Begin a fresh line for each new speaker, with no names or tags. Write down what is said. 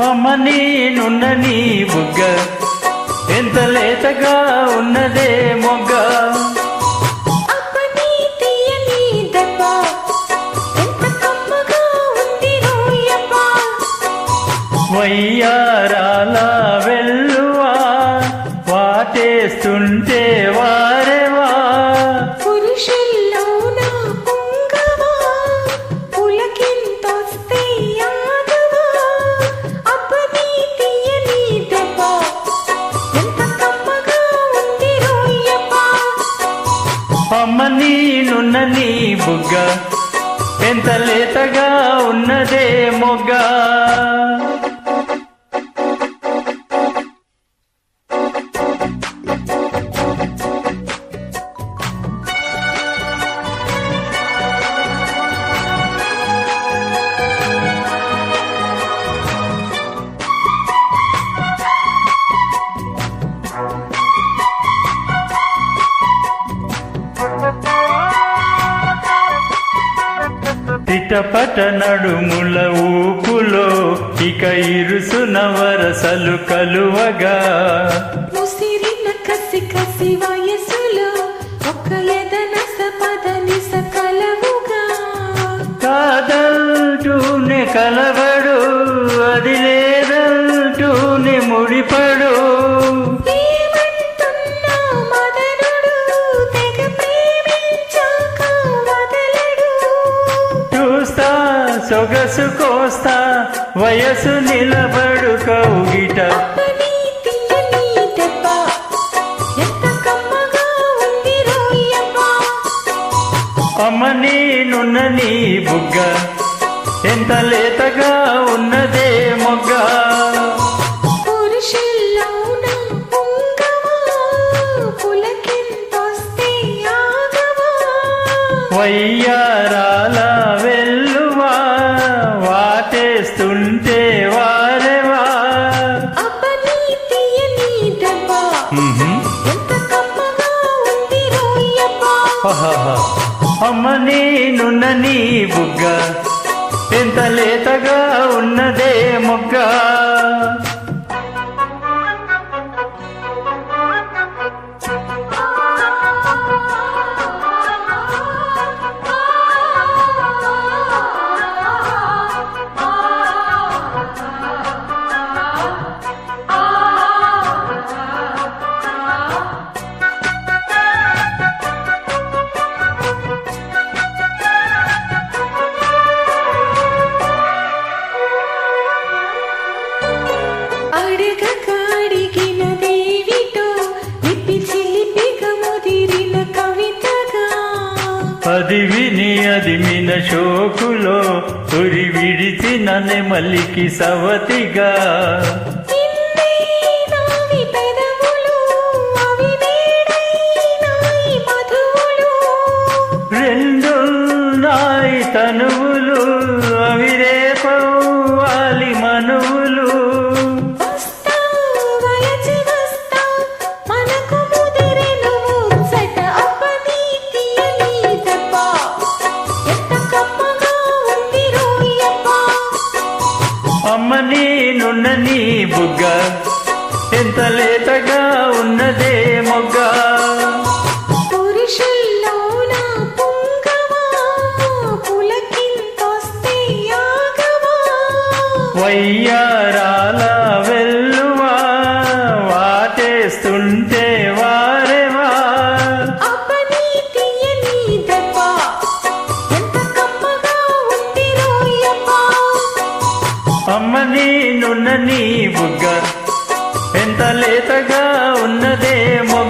అమ్మ నేనున్న నీ బుగ్గ ఎంత లేతగా ఉన్నదే మొగ్గ. వయ్యారాల వెల్లువా వాటేస్తుంటే వారెవా అమ్మ నేనున్న నీ బుగ్గ ఎంత లేతగా ఉన్నదే మొగ్గ. చిటపట నడుముల ఊపులో ఇక ఇరుసున వరసలు కలువగా
ముసిరిన కసి కసి వయసులో ఒక ఎదనస పదనిస కలవుగా
కాదంటూనే కలవడు అది లేదంటూనే ముడిపడు. సొగసు కోస్తా వయసు నిలబడు కౌగిట. అమ్మ నేనున్న నీ బుగ్గ ఎంత లేతగా ఉన్నదే మొగ్గ. వయ్యారాల వెల్లువా వాటేస్తుంటే వారెవా అమ్మ నేనున్న నీ బుగ్గ ఎంత లేతగా ఉన్నదే మొగ్గ. అది విని అది మిన షోకులో ఉరి విడిచిన నెమలికి సవతిగా రెండు నాయి తనువులు అవి రేపవాలి మనువులు. అమ్మ నేనున్న నీ బుగ్గ ఎంత లేతగా ఉన్నదే మొగ్గ. వయ్యారాల వెల్లువా వాటేస్తుంటే వారెవా అమ్మ నేనున్న నీ బుగ్గ ఎంత లేతగా ఉన్నదే మొగ్గ.